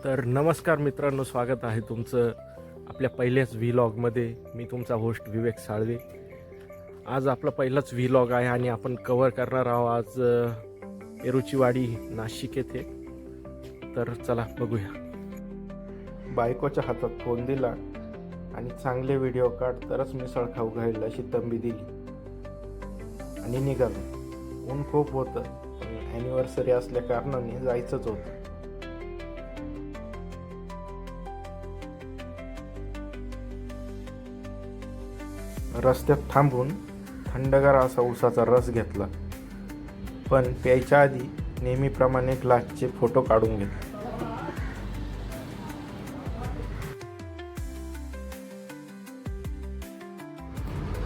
तर नमस्कार मित्रांनो, स्वागत आहे तुमचं आपल्या पहिल्याच व्लॉगमध्ये. मी तुमचा होस्ट विवेक साळवे. आज आपला पहिलाच व्लॉग आहे आणि आपण कव्हर करणार आहोत आज पेरूचीवाडी नाशिक येथे. तर चला बघूया. बायकोच्या हातात फोन दिला आणि चांगले व्हिडिओ काढ तरच मिसळ खाऊ घायला अशी तंबी दिली आणि निघालो. ऊन खूप होतं पण ॲनिव्हर्सरी असल्या कारणाने जायचंच होतं. रस्त्यात थांबून थंडगार असा उसाचा रस घेतला, पण प्यायच्या आधी नेहमीप्रमाणे ग्लासचे फोटो काढून घेतले.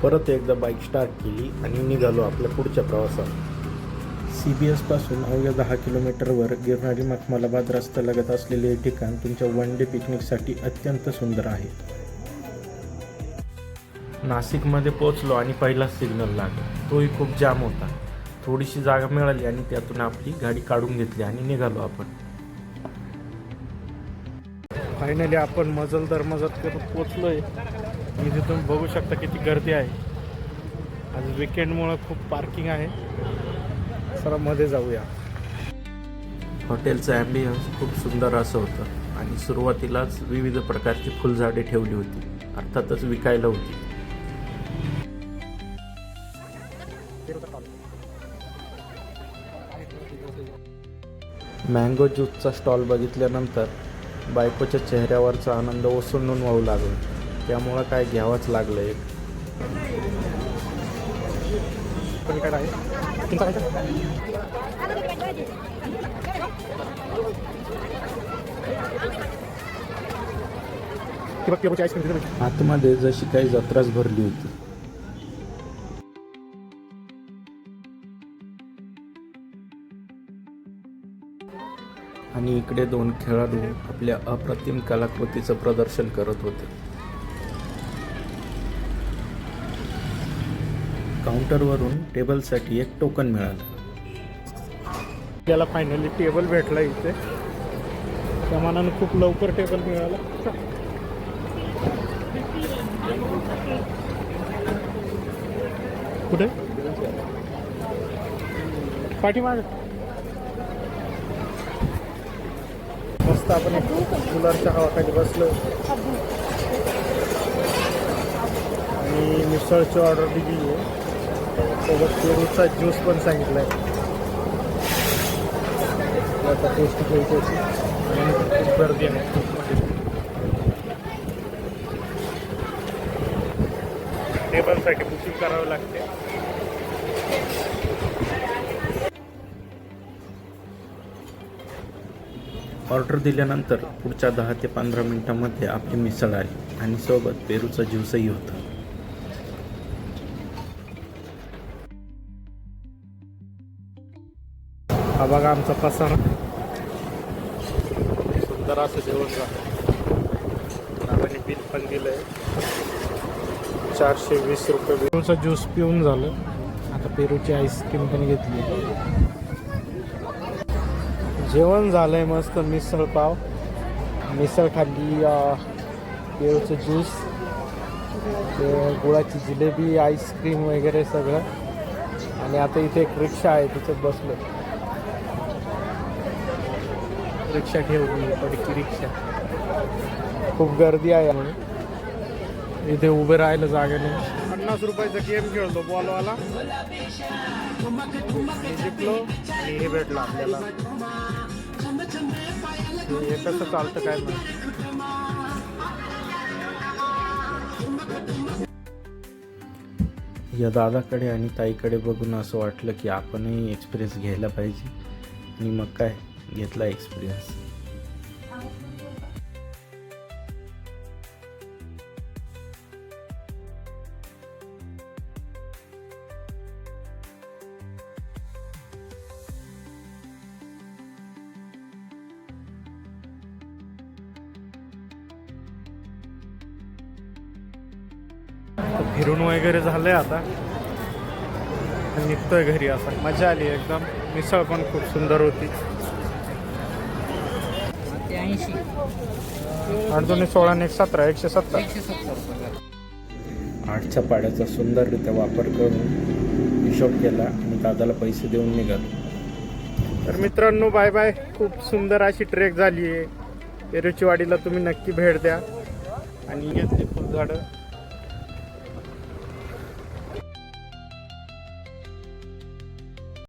परत एकदा बाईक स्टार्ट केली आणि निघालो आपल्या पुढच्या प्रवासाला. CBS पासून अवघ्या 10 किलोमीटरवर गिरणारी मखमलाबाद रस्त्यालगत असलेले हे ठिकाण तुमच्या वन डे पिकनिकसाठी अत्यंत सुंदर आहे. नाशिकमध्ये पोचलो आणि पहिला सिग्नल लागला. तोही खूप जाम होता. थोडीशी जागा मिळाली आणि त्यातून आपली गाडी काढून घेतली आणि निघालो आपण. फायनली आपण मजल करत पोचलोय. इथे तुम्ही बघू शकता किती गर्दी आहे. आज विकेंडमुळे खूप पार्किंग आहे. जरा मध्ये जाऊया. हॉटेलचं ॲम्बियन्स खूप सुंदर असं होतं आणि सुरुवातीलाच विविध प्रकारची फुलझाडे ठेवली होती, अर्थातच विकायला होती. मँगो ज्यूसचा स्टॉल बघितल्यानंतर बायकोच्या चेहऱ्यावरचा आनंद ओसंडून वाहू लागला. त्यामुळं काय घ्यावंच लागलं एक. आतमध्ये जशी काही जत्राच भरली होती. आणि इकडे 2 खेळाडू आपल्या अप्रतिम कलाकृतीचं प्रदर्शन करत होते. काउंटरवरून टेबलसाठी एक टोकन मिळालं. त्याला फायनली टेबल भेटला इथे. त्या मानानं खूप लवकर टेबल मिळाला. कुठे? पाठीमाग. मस्त आपण एक कूलरच्या हवाखाली बसलो आणि मिसळची ऑर्डर दिली आहे. सोबत पेरूचा ज्यूस पण सांगितला आहे. आता टेस्ट घ्यायची आणि खूप गर्दी आहे. टेबलसाठी बुकिंग करावं लागते. ऑर्डर दिल्यानंतर पुढच्या 10 ते 15 मिनिटांमध्ये आपली मिसळ आली आणि सोबत पेरूचा ज्यूसही होता. हा बघा आमचा पसारा. सुंदर असं जेवण झालं. आपण बिल पण दिलंय 420 रुपये. पेरूचा ज्यूस पिऊन झालं. आता पेरूची आईस्क्रीम पण घेतली. जेवण झालंय मस्त. मिसळ पाव, मिसळ खाल्ली, पेरूचं ज्यूस, गुळाची जिलेबी, आईस्क्रीम वगैरे सगळं. आणि आता इथे एक रिक्षा आहे, तिच्यात बसलो. रिक्षा ठेवली, पडकी रिक्षा. खूप गर्दी आहे म्हणून इथे उभे राहायला जागा नाही. 50 रुपयाचा गेम खेळतो बॉलवाला. जिंकलो आणि हे भेटलं आपल्याला. हे कसं चालतं काय नाही. या दादाकडे आणि ताईकडे बघून असं वाटलं की आपणही एक्सपिरियन्स घ्यायला पाहिजे. आणि मग काय घेतला एक्सपिरियन्स. फिरून वगैरे झालंय आता. निघतोय घरी. असं मजा आली एकदम. मिसळ पण खूप सुंदर होती. 80. 8 2 16 आणि 1 17 170. 170 रुपये. 8च्या पाड्याचा सुंदररित्या वापर करून हिशोब केला आणि दादाला पैसे देऊन निघालो. तर मित्रांनो बाय बाय. खूप सुंदर अशी ट्रेक झाली आहे. पेरूची वाडीला तुम्ही नक्की भेट द्या आणि घेतली फुलझाडं.